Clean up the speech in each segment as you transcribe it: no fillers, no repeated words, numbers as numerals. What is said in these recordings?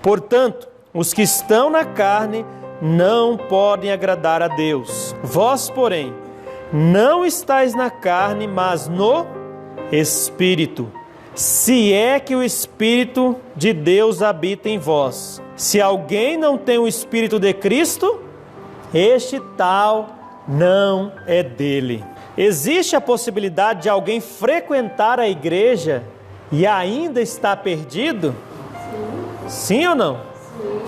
Portanto, os que estão na carne não podem agradar a Deus. Vós, porém, não estáis na carne, mas no Espírito, se é que o Espírito de Deus habita em vós. Se alguém não tem o Espírito de Cristo, este tal não é dele. Existe a possibilidade de alguém frequentar a igreja e ainda estar perdido? Sim ou não?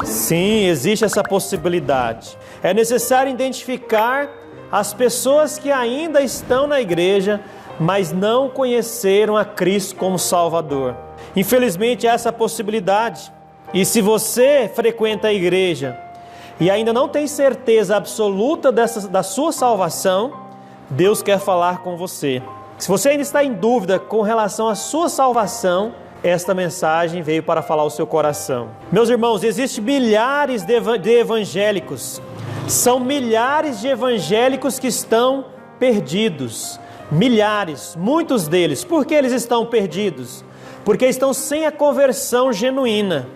Sim, existe essa possibilidade. É necessário identificar as pessoas que ainda estão na igreja, mas não conheceram a Cristo como Salvador. Infelizmente, essa é a possibilidade. E se você frequenta a igreja e ainda não tem certeza absoluta da sua salvação, Deus quer falar com você. Se você ainda está em dúvida com relação à sua salvação, esta mensagem veio para falar ao seu coração. Meus irmãos, existem milhares de evangélicos. São milhares de evangélicos que estão perdidos. Milhares, muitos deles. Por que eles estão perdidos? Porque estão sem a conversão genuína.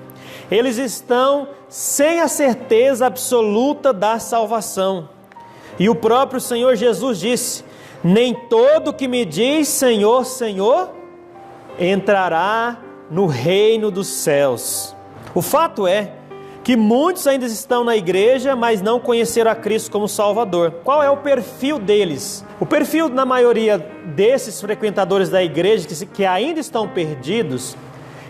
Eles estão sem a certeza absoluta da salvação. E o próprio Senhor Jesus disse: nem todo que me diz Senhor, Senhor, entrará no reino dos céus. O fato é que muitos ainda estão na igreja, mas não conheceram a Cristo como Salvador. Qual é o perfil deles? O perfil, na maioria desses frequentadores da igreja que ainda estão perdidos,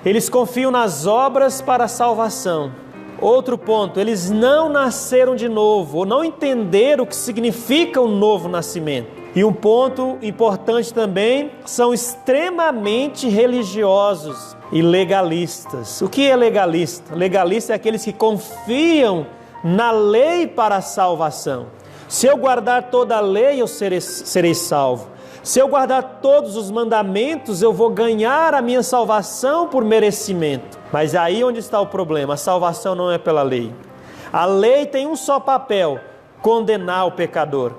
eles confiam nas obras para a salvação. Outro ponto, eles não nasceram de novo, ou não entenderam o que significa um novo nascimento. E um ponto importante também, são extremamente religiosos e legalistas. O que é legalista? Legalista é aqueles que confiam na lei para a salvação. Se eu guardar toda a lei, eu serei salvo. Se eu guardar todos os mandamentos, eu vou ganhar a minha salvação por merecimento. Mas aí onde está o problema? A salvação não é pela lei. A lei tem um só papel: condenar o pecador,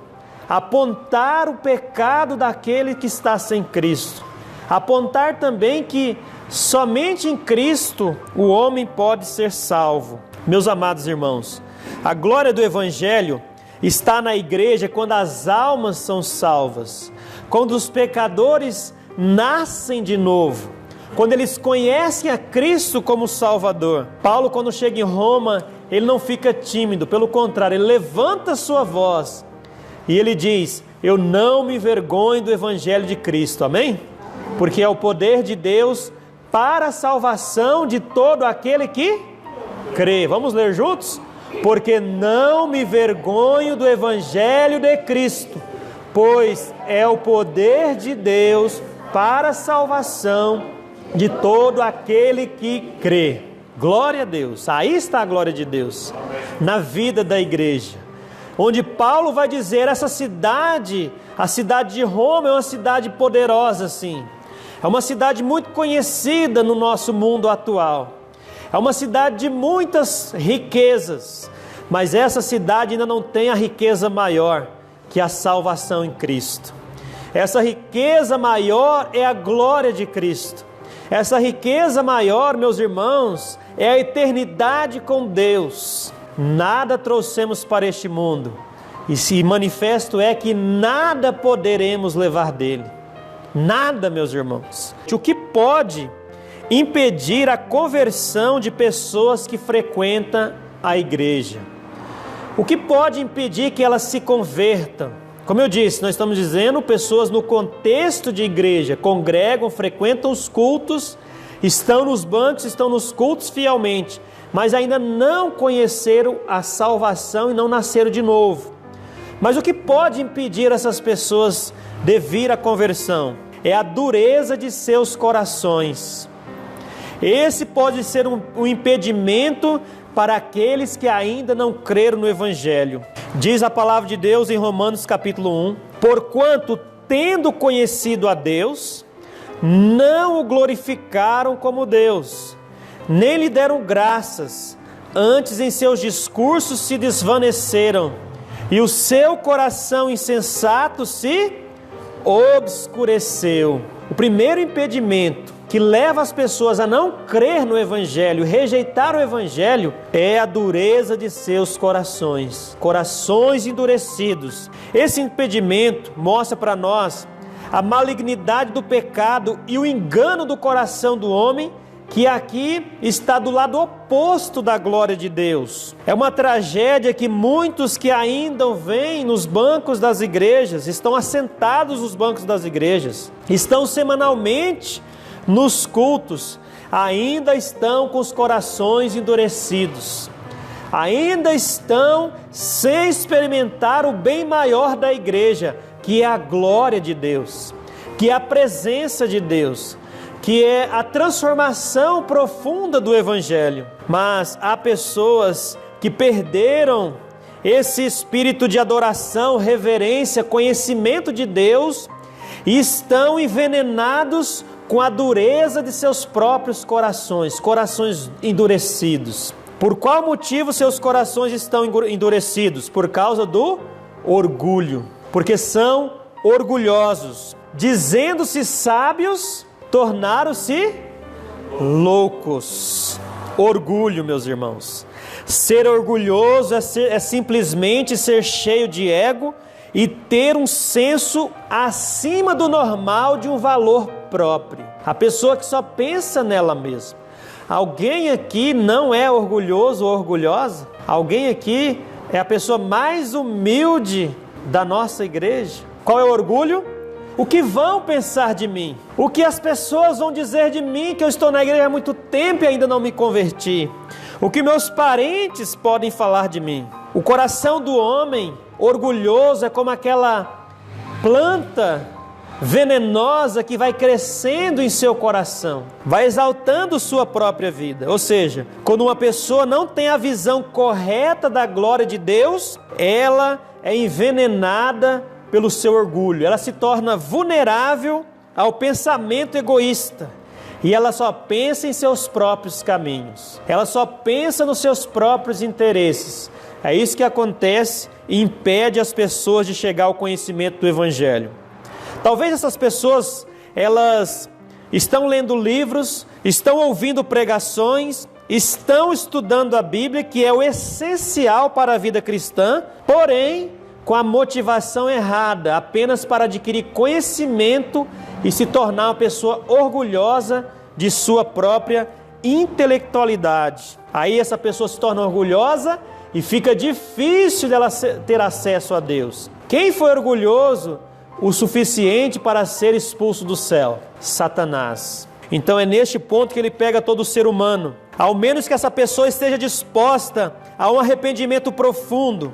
apontar o pecado daquele que está sem Cristo, apontar também que somente em Cristo o homem pode ser salvo. Meus amados irmãos, a glória do Evangelho está na igreja quando as almas são salvas, quando os pecadores nascem de novo, quando eles conhecem a Cristo como Salvador. Paulo, quando chega em Roma, ele não fica tímido, pelo contrário, ele levanta sua voz e ele diz: eu não me envergonho do Evangelho de Cristo, amém? Porque é o poder de Deus para a salvação de todo aquele que crê. Vamos ler juntos? Porque não me envergonho do Evangelho de Cristo, pois é o poder de Deus para a salvação de todo aquele que crê. Glória a Deus. Aí está a glória de Deus na vida da igreja, onde Paulo vai dizer: essa cidade, a cidade de Roma, é uma cidade poderosa, sim. É uma cidade muito conhecida no nosso mundo atual. É uma cidade de muitas riquezas, mas essa cidade ainda não tem a riqueza maior, que é a salvação em Cristo. Essa riqueza maior é a glória de Cristo. Essa riqueza maior, meus irmãos, é a eternidade com Deus. Nada trouxemos para este mundo, e se manifesto é que nada poderemos levar dele. Nada, meus irmãos. O que pode impedir a conversão de pessoas que frequentam a igreja? O que pode impedir que elas se convertam? Como eu disse, nós estamos dizendo pessoas no contexto de igreja, congregam, frequentam os cultos, estão nos bancos, estão nos cultos fielmente, mas ainda não conheceram a salvação e não nasceram de novo. Mas o que pode impedir essas pessoas de vir à conversão? É a dureza de seus corações. Esse pode ser um impedimento para aqueles que ainda não creram no Evangelho. Diz a palavra de Deus em Romanos capítulo 1: porquanto, tendo conhecido a Deus, não o glorificaram como Deus, nem lhe deram graças, antes em seus discursos se desvaneceram, e o seu coração insensato se obscureceu. O primeiro impedimento que leva as pessoas a não crer no Evangelho, rejeitar o Evangelho, é a dureza de seus corações, corações endurecidos. Esse impedimento mostra para nós a malignidade do pecado e o engano do coração do homem, que aqui está do lado oposto da glória de Deus. É uma tragédia que muitos que ainda vêm nos bancos das igrejas, estão assentados nos bancos das igrejas, estão semanalmente nos cultos, ainda estão com os corações endurecidos, ainda estão sem experimentar o bem maior da igreja, que é a glória de Deus, que é a presença de Deus, que é a transformação profunda do Evangelho. Mas há pessoas que perderam esse espírito de adoração, reverência, conhecimento de Deus e estão envenenados com a dureza de seus próprios corações, corações endurecidos. Por qual motivo seus corações estão endurecidos? Por causa do orgulho, porque são orgulhosos, dizendo-se sábios, tornaram-se loucos. Orgulho, meus irmãos. Ser orgulhoso é simplesmente ser cheio de ego e ter um senso acima do normal de um valor próprio. A pessoa que só pensa nela mesma. Alguém aqui não é orgulhoso ou orgulhosa? Alguém aqui é a pessoa mais humilde da nossa igreja? Qual é o orgulho? O que vão pensar de mim? O que as pessoas vão dizer de mim, que eu estou na igreja há muito tempo e ainda não me converti? O que meus parentes podem falar de mim? O coração do homem orgulhoso é como aquela planta venenosa que vai crescendo em seu coração, vai exaltando sua própria vida. Ou seja, quando uma pessoa não tem a visão correta da glória de Deus, ela é envenenada pelo seu orgulho, ela se torna vulnerável ao pensamento egoísta e ela só pensa em seus próprios caminhos, ela só pensa nos seus próprios interesses. É isso que acontece e impede as pessoas de chegar ao conhecimento do Evangelho. Talvez essas pessoas, elas estão lendo livros, estão ouvindo pregações, estão estudando a Bíblia, que é o essencial para a vida cristã, porém com a motivação errada, apenas para adquirir conhecimento e se tornar uma pessoa orgulhosa de sua própria intelectualidade. Aí essa pessoa se torna orgulhosa e fica difícil dela ter acesso a Deus. Quem foi orgulhoso o suficiente para ser expulso do céu? Satanás. Então é neste ponto que ele pega todo ser humano. Ao menos que essa pessoa esteja disposta a um arrependimento profundo,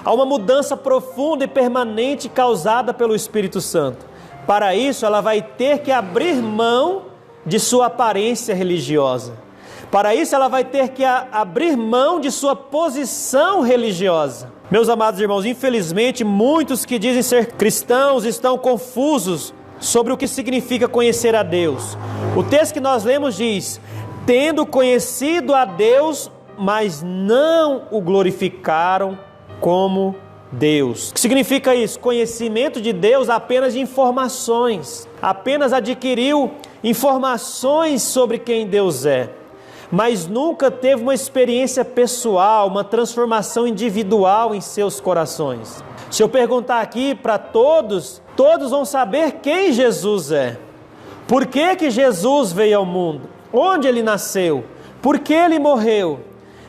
a uma mudança profunda e permanente causada pelo Espírito Santo. Para isso, ela vai ter que abrir mão de sua aparência religiosa. Para isso, ela vai ter que abrir mão de sua posição religiosa. Meus amados irmãos, infelizmente, muitos que dizem ser cristãos estão confusos sobre o que significa conhecer a Deus. O texto que nós lemos diz: tendo conhecido a Deus, mas não o glorificaram como Deus. O que significa isso? Conhecimento de Deus apenas de informações, apenas adquiriu informações sobre quem Deus é, mas nunca teve uma experiência pessoal, uma transformação individual em seus corações. Se eu perguntar aqui para todos, todos vão saber quem Jesus é. Por que Jesus veio ao mundo? Onde ele nasceu? Por que ele morreu?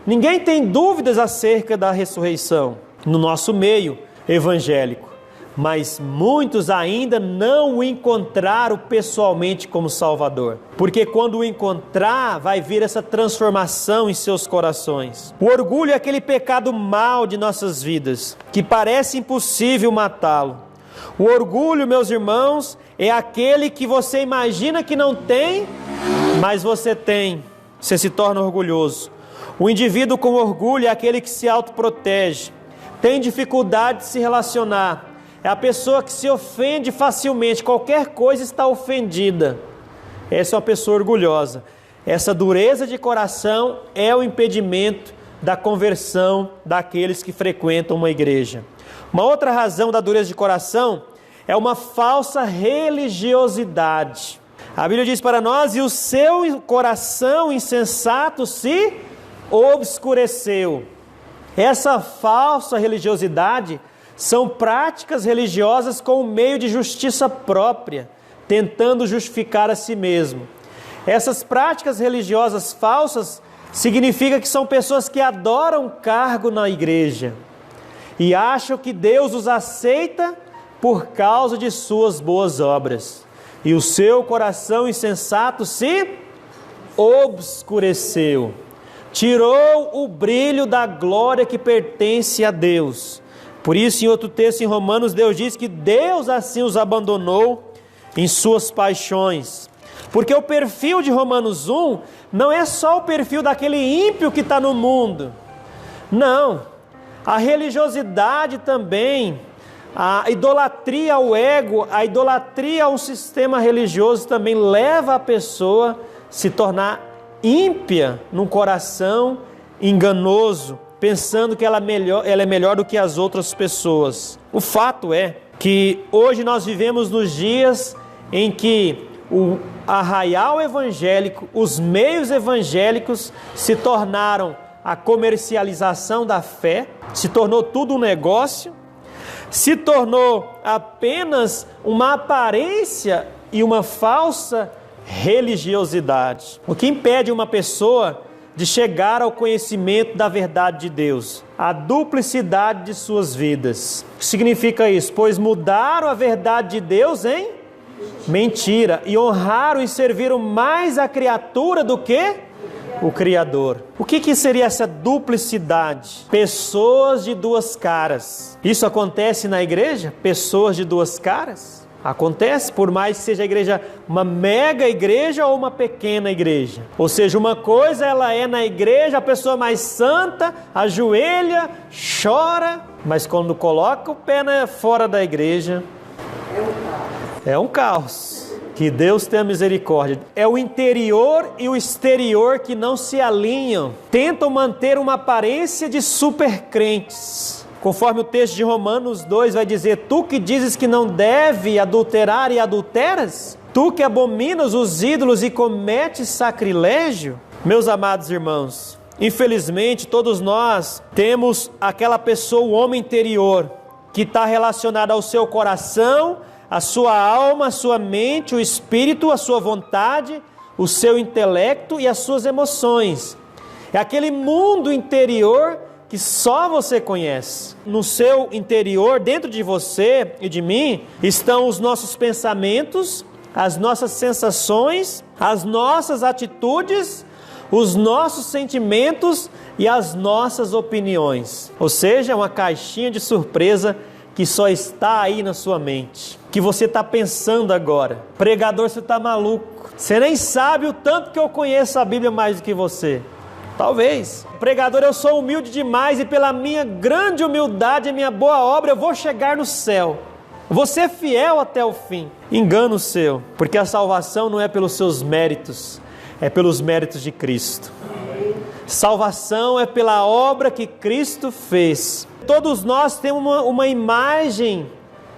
Ninguém tem dúvidas acerca da ressurreição no nosso meio evangélico, mas muitos ainda não o encontraram pessoalmente como Salvador, porque quando o encontrar, vai vir essa transformação em seus corações. O orgulho é aquele pecado mau de nossas vidas, que parece impossível matá-lo. O orgulho, meus irmãos, é aquele que você imagina que não tem, mas você tem, você se torna orgulhoso. O indivíduo com orgulho é aquele que se autoprotege, tem dificuldade de se relacionar, é a pessoa que se ofende facilmente, qualquer coisa está ofendida. Essa é uma pessoa orgulhosa. Essa dureza de coração é o impedimento da conversão daqueles que frequentam uma igreja. Uma outra razão da dureza de coração é uma falsa religiosidade. A Bíblia diz para nós: e o seu coração insensato se obscureceu. Essa falsa religiosidade são práticas religiosas com o meio de justiça própria, tentando justificar a si mesmo. Essas práticas religiosas falsas significa que são pessoas que adoram cargo na igreja e acham que Deus os aceita por causa de suas boas obras. E o seu coração insensato se obscureceu, tirou o brilho da glória que pertence a Deus. Por isso, em outro texto em Romanos, Deus diz que Deus assim os abandonou em suas paixões. Porque o perfil de Romanos 1 não é só o perfil daquele ímpio que está no mundo. Não, a religiosidade também, a idolatria ao ego, a idolatria a um sistema religioso também leva a pessoa a se tornar ímpia num coração enganoso, pensando que ela é melhor do que as outras pessoas. O fato é que hoje nós vivemos nos dias em que o arraial evangélico, os meios evangélicos se tornaram a comercialização da fé, se tornou tudo um negócio, se tornou apenas uma aparência e uma falsa religiosidade. O que impede uma pessoa de chegar ao conhecimento da verdade de Deus? A duplicidade de suas vidas. O que significa isso? Pois mudaram a verdade de Deus em mentira e honraram e serviram mais a criatura do que o Criador. O que seria essa duplicidade? Pessoas de duas caras. Isso acontece na igreja? Pessoas de duas caras? Acontece, por mais que seja a igreja uma mega igreja ou uma pequena igreja. Ou seja, uma coisa ela é na igreja, a pessoa mais santa, ajoelha, chora, mas quando coloca o pé fora da igreja, é um caos. Que Deus tenha misericórdia. É o interior e o exterior que não se alinham. Tentam manter uma aparência de super crentes. Conforme o texto de Romanos 2 vai dizer: tu que dizes que não deve adulterar e adulteras? Tu que abominas os ídolos e cometes sacrilégio? Meus amados irmãos, infelizmente todos nós temos aquela pessoa, o homem interior, que está relacionado ao seu coração, a sua alma, a sua mente, o espírito, a sua vontade, o seu intelecto e as suas emoções. É aquele mundo interior que só você conhece. No seu interior, dentro de você e de mim, estão os nossos pensamentos, as nossas sensações, as nossas atitudes, os nossos sentimentos e as nossas opiniões. Ou seja, uma caixinha de surpresa que só está aí na sua mente, que você está pensando agora. Pregador, você está maluco. Você nem sabe o tanto que eu conheço a Bíblia mais do que você. Talvez. Pregador, eu sou humilde demais e pela minha grande humildade e minha boa obra eu vou chegar no céu. Eu vou ser fiel até o fim. Engano seu, porque a salvação não é pelos seus méritos, é pelos méritos de Cristo. Salvação é pela obra que Cristo fez. Todos nós temos uma imagem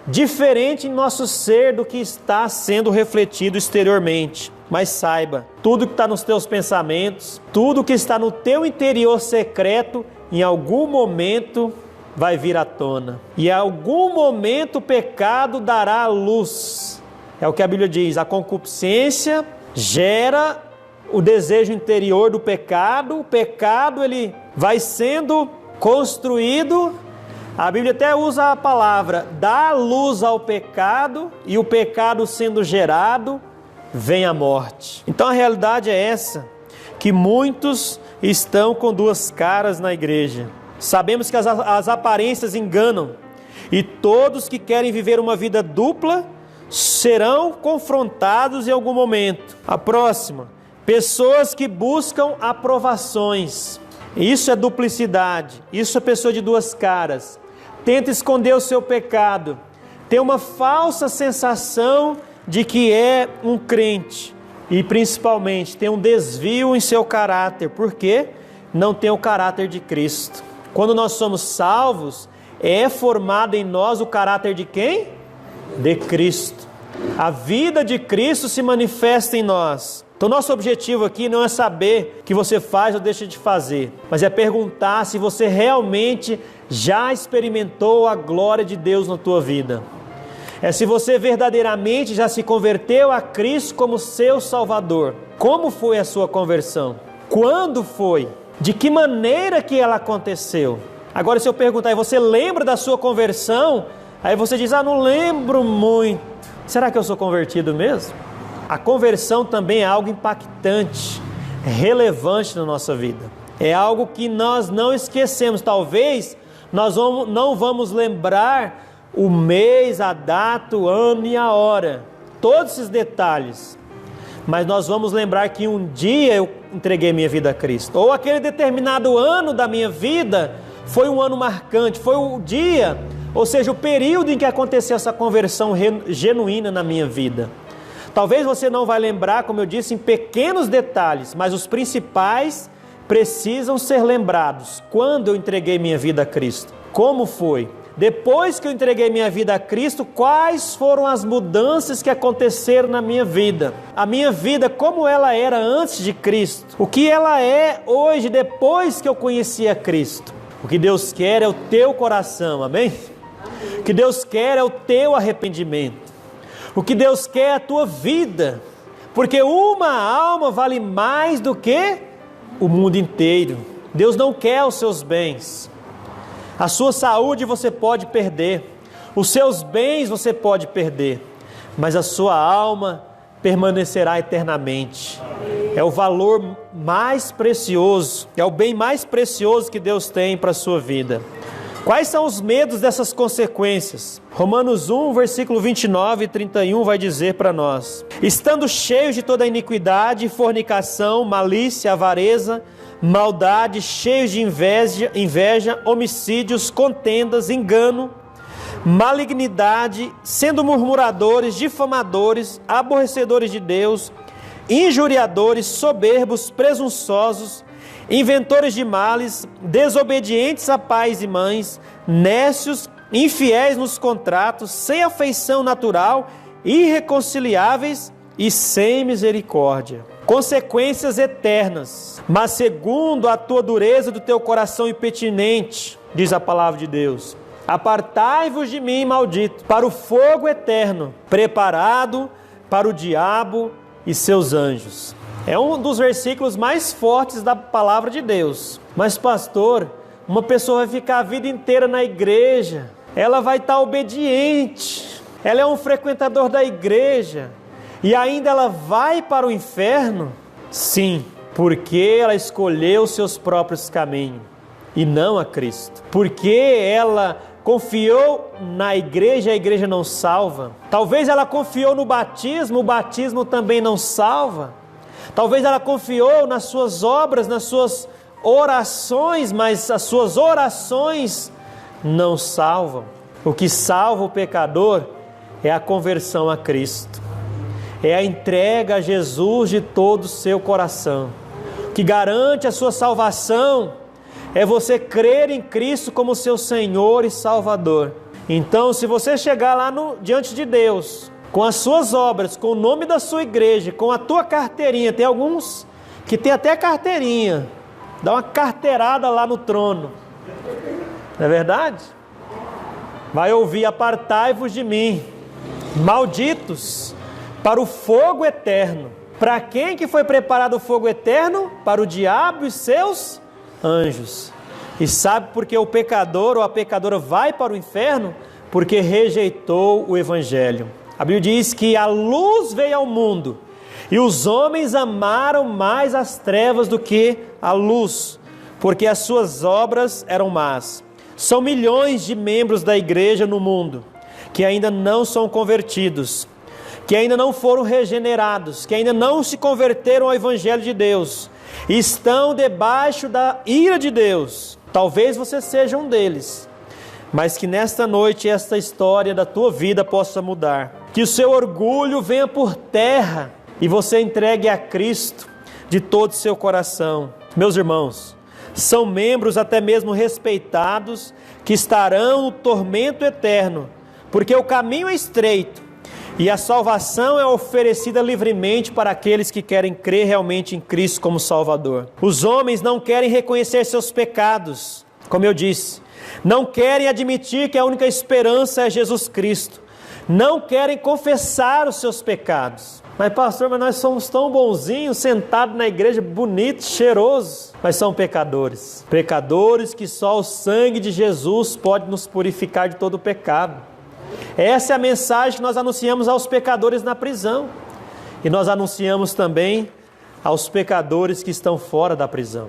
diferente em nosso ser do que está sendo refletido exteriormente. Mas saiba, tudo que está nos teus pensamentos, tudo que está no teu interior secreto, em algum momento vai vir à tona. E em algum momento o pecado dará à luz. É o que a Bíblia diz: a concupiscência gera o desejo interior do pecado. O pecado ele vai sendo construído. A Bíblia até usa a palavra dá luz ao pecado, e o pecado sendo gerado, vem a morte. Então a realidade é essa, que muitos estão com duas caras na igreja. Sabemos que as aparências enganam, e todos que querem viver uma vida dupla serão confrontados em algum momento. A próxima, pessoas que buscam aprovações. Isso é duplicidade, isso é pessoa de duas caras. Tenta esconder o seu pecado, tem uma falsa sensação de que é um crente e principalmente tem um desvio em seu caráter, porque não tem o caráter de Cristo. Quando nós somos salvos, é formado em nós o caráter de quem? De Cristo. A vida de Cristo se manifesta em nós. Então, nosso objetivo aqui não é saber o que você faz ou deixa de fazer, mas é perguntar se você realmente já experimentou a glória de Deus na tua vida. É se você verdadeiramente já se converteu a Cristo como seu Salvador. Como foi a sua conversão? Quando foi? De que maneira que ela aconteceu? Agora, se eu perguntar, e você lembra da sua conversão? Aí você diz, não lembro muito. Será que eu sou convertido mesmo? A conversão também é algo impactante, relevante na nossa vida. É algo que nós não esquecemos. Talvez nós não vamos lembrar o mês, a data, o ano e a hora. Todos esses detalhes. Mas nós vamos lembrar que um dia eu entreguei minha vida a Cristo. Ou aquele determinado ano da minha vida foi um ano marcante, foi o dia, ou seja, o período em que aconteceu essa conversão genuína na minha vida. Talvez você não vai lembrar, como eu disse, em pequenos detalhes, mas os principais precisam ser lembrados. Quando eu entreguei minha vida a Cristo? Como foi? Depois que eu entreguei minha vida a Cristo, quais foram as mudanças que aconteceram na minha vida? A minha vida, como ela era antes de Cristo? O que ela é hoje, depois que eu conheci a Cristo? O que Deus quer é o teu coração, amém? O que Deus quer é o teu arrependimento. O que Deus quer é a tua vida, porque uma alma vale mais do que o mundo inteiro. Deus não quer os seus bens. A sua saúde você pode perder, os seus bens você pode perder, mas a sua alma permanecerá eternamente. É o valor mais precioso, é o bem mais precioso que Deus tem para a sua vida. Quais são os medos dessas consequências? Romanos 1, versículo 29 e 31 vai dizer para nós: estando cheios de toda iniquidade, fornicação, malícia, avareza, maldade, cheios de inveja, homicídios, contendas, engano, malignidade, sendo murmuradores, difamadores, aborrecedores de Deus, injuriadores, soberbos, presunçosos, inventores de males, desobedientes a pais e mães, nécios, infiéis nos contratos, sem afeição natural, irreconciliáveis e sem misericórdia. Consequências eternas, mas segundo a tua dureza do teu coração impertinente, diz a palavra de Deus, apartai-vos de mim, maldito, para o fogo eterno, preparado para o diabo e seus anjos. É um dos versículos mais fortes da palavra de Deus. Mas pastor, uma pessoa vai ficar a vida inteira na igreja, ela vai estar obediente, ela é um frequentador da igreja, e ainda ela vai para o inferno? Sim, porque ela escolheu os seus próprios caminhos e não a Cristo. Porque ela confiou na igreja, a igreja não salva. Talvez ela confiou no batismo, o batismo também não salva. Talvez ela confiou nas suas obras, nas suas orações, mas as suas orações não salvam. O que salva o pecador é a conversão a Cristo. É a entrega a Jesus de todo o seu coração. O que garante a sua salvação é você crer em Cristo como seu Senhor e Salvador. Então, se você chegar lá diante de Deus, com as suas obras, com o nome da sua igreja, com a tua carteirinha, tem alguns que tem até carteirinha, dá uma carteirada lá no trono, não é verdade? Vai ouvir: apartai-vos de mim, malditos, para o fogo eterno. Para quem que foi preparado o fogo eterno? Para o diabo e seus anjos. E sabe por que o pecador ou a pecadora vai para o inferno? Porque rejeitou o evangelho. A Bíblia diz que a luz veio ao mundo e os homens amaram mais as trevas do que a luz, porque as suas obras eram más. São milhões de membros da igreja no mundo que ainda não são convertidos, que ainda não foram regenerados, que ainda não se converteram ao evangelho de Deus, e estão debaixo da ira de Deus. Talvez você seja um deles, mas que nesta noite esta história da tua vida possa mudar. Que o seu orgulho venha por terra e você entregue a Cristo de todo o seu coração. Meus irmãos, são membros até mesmo respeitados que estarão no tormento eterno, porque o caminho é estreito E a salvação é oferecida livremente para aqueles que querem crer realmente em Cristo como Salvador. Os homens não querem reconhecer seus pecados, como eu disse. Não querem admitir que a única esperança é Jesus Cristo. Não querem confessar os seus pecados. Mas pastor, nós somos tão bonzinhos, sentados na igreja, bonitos, cheirosos. Mas são pecadores. Pecadores que só o sangue de Jesus pode nos purificar de todo o pecado. Essa é a mensagem que nós anunciamos aos pecadores na prisão. E nós anunciamos também aos pecadores que estão fora da prisão.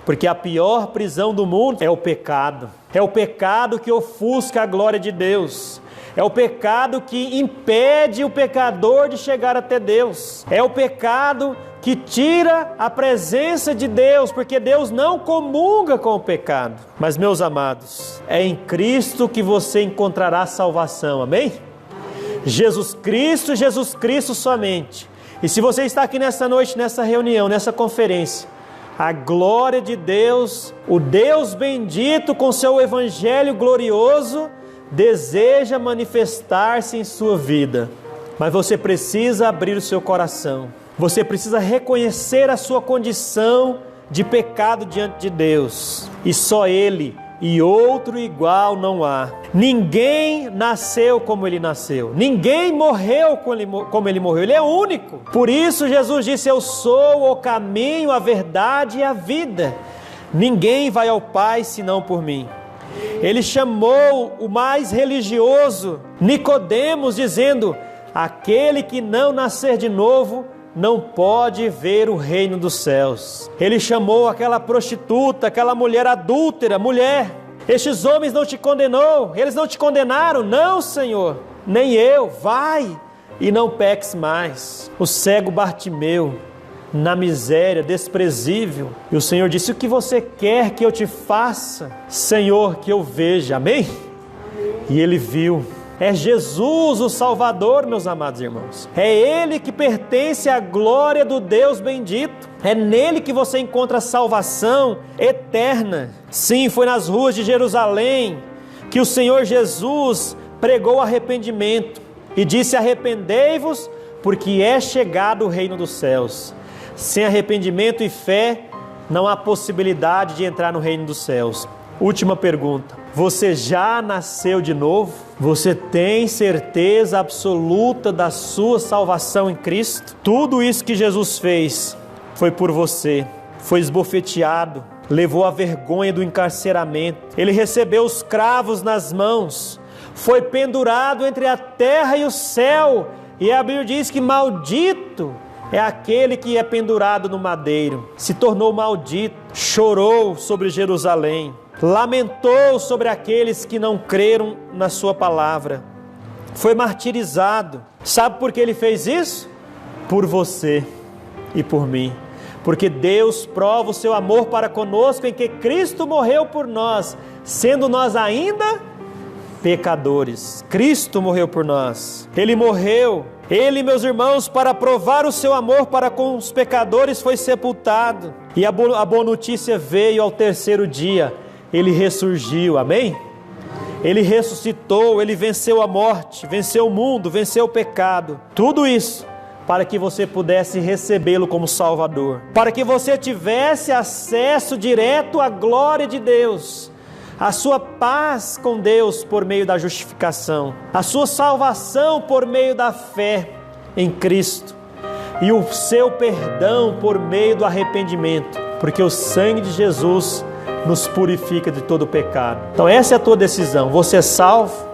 Porque a pior prisão do mundo é o pecado. É o pecado que ofusca a glória de Deus. É o pecado que impede o pecador de chegar até Deus. É o pecado que tira a presença de Deus, porque Deus não comunga com o pecado. Mas, meus amados, é em Cristo que você encontrará salvação, amém? Jesus Cristo somente. E se você está aqui nessa noite, nessa reunião, nessa conferência, a glória de Deus, o Deus bendito com seu evangelho glorioso, deseja manifestar-se em sua vida. Mas você precisa abrir o seu coração. Você precisa reconhecer a sua condição de pecado diante de Deus. E só Ele e outro igual não há. Ninguém nasceu como Ele nasceu. Ninguém morreu como Ele morreu. Ele é único. Por isso Jesus disse: eu sou o caminho, a verdade e a vida. Ninguém vai ao Pai senão por mim. Ele chamou o mais religioso, Nicodemos, dizendo: aquele que não nascer de novo não pode ver o reino dos céus. Ele chamou aquela prostituta, aquela mulher adúltera: mulher, estes homens não te condenou, eles não te condenaram? Não, Senhor, nem eu. Vai e não peques mais. O cego Bartimeu, na miséria, desprezível, e o Senhor disse: o que você quer que eu te faça? Senhor, que eu veja. Amém? E ele viu. É Jesus o Salvador, meus amados irmãos. É Ele que pertence à glória do Deus bendito. É nele que você encontra a salvação eterna. Sim, foi nas ruas de Jerusalém que o Senhor Jesus pregou arrependimento e disse: arrependei-vos, porque é chegado o reino dos céus. Sem arrependimento e fé, não há possibilidade de entrar no reino dos céus. Última pergunta: você já nasceu de novo? Você tem certeza absoluta da sua salvação em Cristo? Tudo isso que Jesus fez foi por você. Foi esbofeteado, levou a vergonha do encarceramento. Ele recebeu os cravos nas mãos, foi pendurado entre a terra e o céu. E a Bíblia diz que maldito é aquele que é pendurado no madeiro. Se tornou maldito, chorou sobre Jerusalém, lamentou sobre aqueles que não creram na sua palavra, foi martirizado. Sabe por que ele fez isso? Por você e por mim. Porque Deus prova o seu amor para conosco em que Cristo morreu por nós, sendo nós ainda pecadores. Cristo morreu por nós. Ele morreu. Ele, meus irmãos, para provar o seu amor para com os pecadores, foi sepultado. E a boa notícia veio ao terceiro dia. Ele ressurgiu, amém? Ele ressuscitou, Ele venceu a morte, venceu o mundo, venceu o pecado. Tudo isso para que você pudesse recebê-lo como Salvador, para que você tivesse acesso direto à glória de Deus, a sua paz com Deus por meio da justificação, a sua salvação por meio da fé em Cristo e o seu perdão por meio do arrependimento, porque o sangue de Jesus nos purifica de todo o pecado. Então essa é a tua decisão. Você é salvo?